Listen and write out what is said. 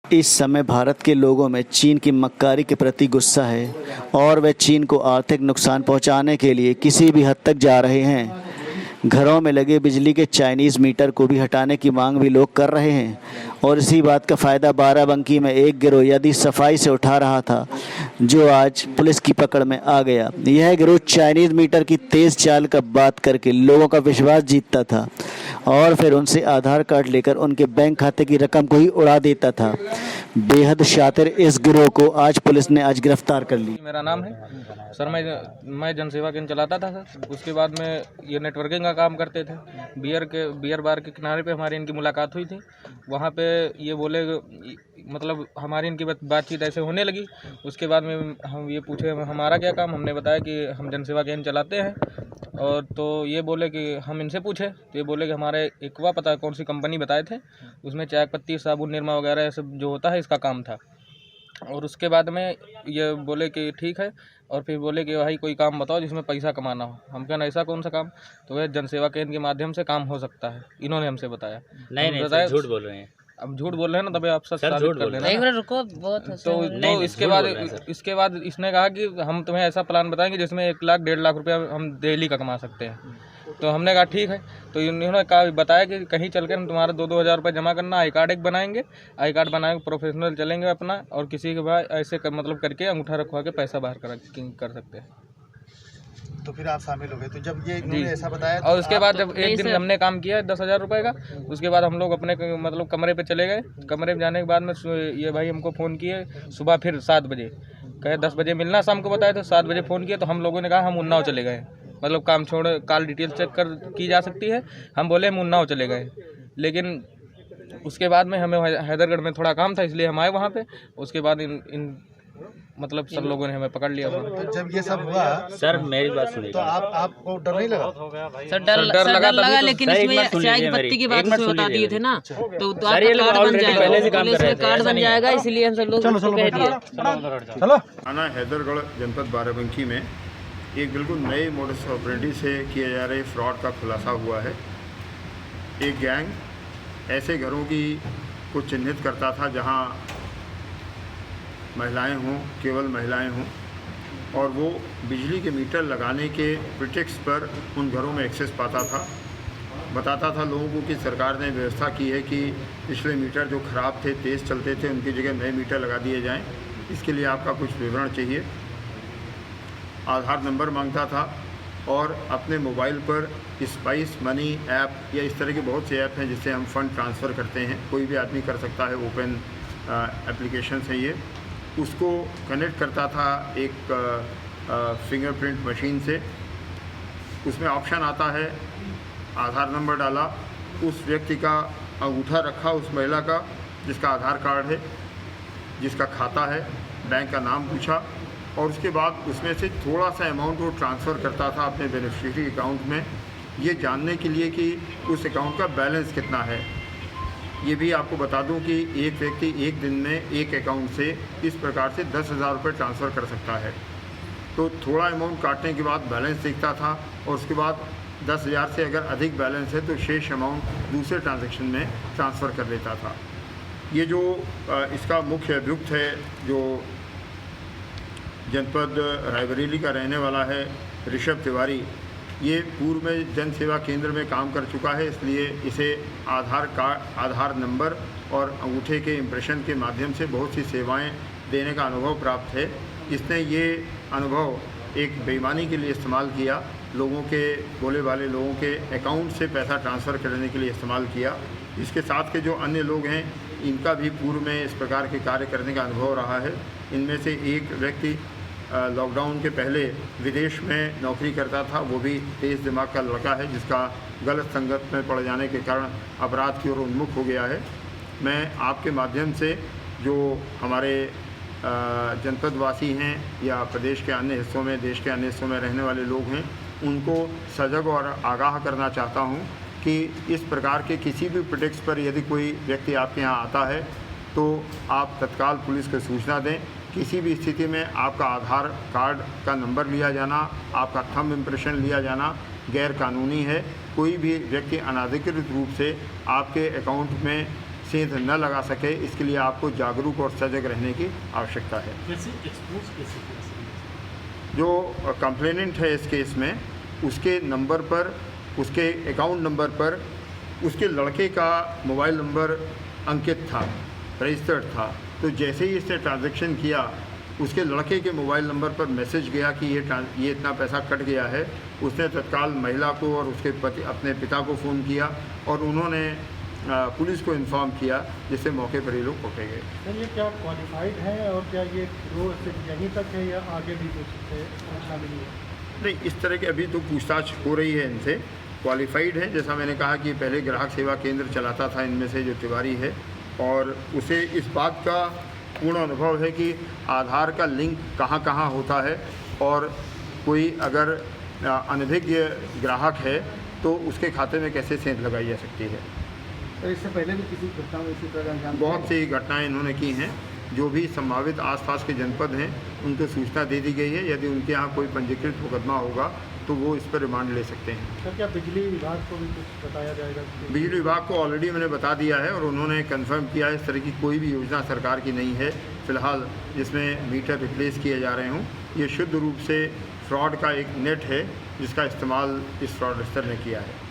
इस समय भारत के लोगों में चीन की मक्कारी के प्रति गुस्सा है और वे चीन को आर्थिक नुकसान पहुंचाने के लिए किसी भी हद तक जा रहे हैं। घरों में लगे बिजली के चाइनीज़ मीटर को भी हटाने की मांग भी लोग कर रहे हैं और इसी बात का फ़ायदा बाराबंकी में एक गिरोह यदि सफाई से उठा रहा था, जो आज पुलिस की पकड़ में आ गया। यह गिरोह चाइनीज़ मीटर की तेज़ चाल का बात करके लोगों का विश्वास जीतता था और फिर उनसे आधार कार्ड लेकर उनके बैंक खाते की रकम को ही उड़ा देता था। बेहद शातिर इस गिरोह को आज पुलिस ने गिरफ्तार कर ली। मेरा नाम है सर, मैं जनसेवा केंद्र चलाता था सर। उसके बाद में ये नेटवर्किंग का काम करते थे। बियर बार के किनारे पे हमारी इनकी मुलाकात हुई थी। वहाँ पे ये बोले, मतलब हमारी इनकी बातचीत ऐसे होने लगी। उसके बाद में हम ये पूछे हमारा क्या काम, हमने बताया कि हम जनसेवा केंद्र चलाते हैं। और तो ये बोले कि हम इनसे पूछे तो ये बोले कि हमारे एक्वा पता कौन सी कंपनी बताए थे, उसमें चाय पत्ती, साबुन, निरमा वगैरह सब जो होता है इसका काम था। और उसके बाद में ये बोले कि ठीक है, और फिर बोले कि भाई कोई काम बताओ जिसमें पैसा कमाना हो। हम कहना ऐसा कौन सा काम, तो वह जनसेवा केंद्र के माध्यम से काम हो सकता है, इन्होंने हमसे बताया। नहीं बताया, झूठ बोल रहे हैं। अब झूठ बोल रहे हैं ना, तभी आप सच साबित कर देना। एक मिनट रुको, बहुत तो इसके बाद इसने कहा कि हम तुम्हें ऐसा प्लान बताएंगे जिसमें 1 लाख 1.5 लाख रुपया हम डेली का कमा सकते हैं। तो हमने कहा ठीक है। तो इन्होंने कहा, बताया कि कहीं चल कर हम तुम्हारा 2-2 हज़ार रुपये जमा करना, आई कार्ड एक बनाएंगे, आई कार्ड बनाए प्रोफेशनल चलेंगे अपना, और किसी के बाद ऐसे मतलब करके अंगूठा रखवा के पैसा बाहर कर सकते हैं। तो फिर आप शामिल हो गए। तो जब ये इन्होंने ऐसा बताया तो और उसके बाद जब एक दिन हमने काम किया 10,000 रुपये का, उसके बाद हम लोग अपने मतलब कमरे पे चले गए। कमरे पे जाने के बाद में ये भाई हमको फ़ोन किए सुबह, फिर 7 बजे कहे 10 बजे मिलना, शाम को बताया तो 7 बजे फ़ोन किया। तो हम लोगों ने कहा हम उन्नाव चले गए, मतलब काम छोड़, कॉल डिटेल चेक की जा सकती है। हम बोले हम उन्नाव चले गए, लेकिन उसके बाद में हमें हैदरगढ़ में थोड़ा काम था, इसलिए हम आए वहाँ पे। उसके बाद इन मतलब सब लोगों ने हमें पकड़ लिया। तो जब ये सब हुआ सर, मेरी बात सुनिए, तो आपको डर नहीं लगा? सर डर लगा, लेकिन इसमें चाय की पत्ती की बात उसमें बता दिए थे ना, तो आपका कार्ड बन जाएगा, पहले से काम कर रहे थे, कार्ड बन जाएगा, इसलिए हम सब लोग कह दिए। चलो। थाना हैदरगढ़ जनपद बाराबंकी में एक बिल्कुल नए मोडस ऑपरेंडी से किए जा रहे फ्रॉड का खुलासा हुआ है। एक गैंग ऐसे घरों को चिन्हित करता था जहां महिलाएं हों, केवल महिलाएं हों, और वो बिजली के मीटर लगाने के प्रिटेक्स्ट पर उन घरों में एक्सेस पाता था। बताता था लोगों को कि सरकार ने व्यवस्था की है कि पिछले मीटर जो ख़राब थे, तेज़ चलते थे, उनकी जगह नए मीटर लगा दिए जाएं। इसके लिए आपका कुछ विवरण चाहिए। आधार नंबर मांगता था और अपने मोबाइल पर स्पाइस मनी ऐप या इस तरह के बहुत से ऐप हैं जिससे हम फ़ंड ट्रांसफ़र करते हैं, कोई भी आदमी कर सकता है, ओपन एप्लीकेशन है ये। उसको कनेक्ट करता था एक फिंगरप्रिंट मशीन से। उसमें ऑप्शन आता है, आधार नंबर डाला, उस व्यक्ति का अंगूठा रखा, उस महिला का जिसका आधार कार्ड है, जिसका खाता है, बैंक का नाम पूछा, और उसके बाद उसमें से थोड़ा सा अमाउंट वो ट्रांसफ़र करता था अपने बेनिफिशियरी अकाउंट में, ये जानने के लिए कि उस अकाउंट का बैलेंस कितना है। ये भी आपको बता दूं कि एक व्यक्ति एक दिन में एक अकाउंट से इस प्रकार से 10,000 रुपये ट्रांसफ़र कर सकता है। तो थोड़ा अमाउंट काटने के बाद बैलेंस दिखता था, और उसके बाद 10,000 से अगर अधिक बैलेंस है तो शेष अमाउंट दूसरे ट्रांजैक्शन में ट्रांसफ़र कर लेता था। ये जो इसका मुख्य अभियुक्त है, जो जनपद रायबरेली का रहने वाला है, ऋषभ तिवारी, ये पूर्व में जन सेवा केंद्र में काम कर चुका है, इसलिए इसे आधार कार्ड, आधार नंबर और अंगूठे के इम्प्रेशन के माध्यम से बहुत सी सेवाएं देने का अनुभव प्राप्त है। इसने ये अनुभव एक बेईमानी के लिए इस्तेमाल किया, लोगों के, भोले भाले लोगों के अकाउंट से पैसा ट्रांसफ़र करने के लिए इस्तेमाल किया। इसके साथ के जो अन्य लोग हैं, इनका भी पूर्व में इस प्रकार के कार्य करने का अनुभव रहा है। इनमें से एक व्यक्ति लॉकडाउन के पहले विदेश में नौकरी करता था, वो भी तेज़ दिमाग का लड़का है, जिसका गलत संगत में पड़ जाने के कारण अपराध की ओर उन्मुख हो गया है। मैं आपके माध्यम से जो हमारे जनपदवासी हैं या प्रदेश के अन्य हिस्सों में, देश के अन्य हिस्सों में रहने वाले लोग हैं, उनको सजग और आगाह करना चाहता हूं कि इस प्रकार के किसी भी प्रिटेक्स्ट पर यदि कोई व्यक्ति आपके यहाँ आता है तो आप तत्काल पुलिस को सूचना दें। किसी भी स्थिति में आपका आधार कार्ड का नंबर लिया जाना, आपका थंब इम्प्रेशन लिया जाना गैर कानूनी है। कोई भी व्यक्ति अनाधिकृत रूप से आपके अकाउंट में सेंध न लगा सके, इसके लिए आपको जागरूक और सजग रहने की आवश्यकता है। जो कंप्लेनेंट है इस केस में, उसके नंबर पर, उसके अकाउंट नंबर पर उसके लड़के का मोबाइल नंबर अंकित था, रजिस्टर्ड था। तो जैसे ही इसने ट्रांजैक्शन किया, उसके लड़के के मोबाइल नंबर पर मैसेज गया कि ये इतना पैसा कट गया है। उसने तत्काल महिला को और उसके अपने पिता को फ़ोन किया और उन्होंने पुलिस को इन्फॉर्म किया, जिससे मौके पर ये लोग पकड़े गए। सर ये क्या क्वालिफाइड है और क्या ये रोज सिर्फ यहीं तक है या आगे भी कुछ शामिल है? नहीं, इस तरह की अभी तो पूछताछ हो रही है इनसे। क्वालिफाइड है, जैसा मैंने कहा कि पहले ग्राहक सेवा केंद्र चलाता था इनमें से जो तिवारी है, और उसे इस बात का पूर्ण अनुभव है कि आधार का लिंक कहाँ कहाँ होता है, और कोई अगर अनभिज्ञ ग्राहक है तो उसके खाते में कैसे सेंध लगाई जा सकती है। तो इससे पहले भी किसी घटना में इसी तरह अंजाम बहुत सी घटनाएं इन्होंने की हैं। जो भी संभावित आसपास के जनपद हैं उनको सूचना दे दी गई है। यदि उनके यहाँ कोई पंजीकृत मुकदमा होगा तो वो इस पर रिमांड ले सकते हैं। सर क्या बिजली विभाग को भी कुछ बताया जाएगा? बिजली विभाग को ऑलरेडी मैंने बता दिया है और उन्होंने कंफर्म किया है इस तरह की कोई भी योजना सरकार की नहीं है फ़िलहाल जिसमें मीटर रिप्लेस किए जा रहे हों। ये शुद्ध रूप से फ्रॉड का एक नेट है जिसका इस्तेमाल इस फ्रॉडस्टर ने किया है।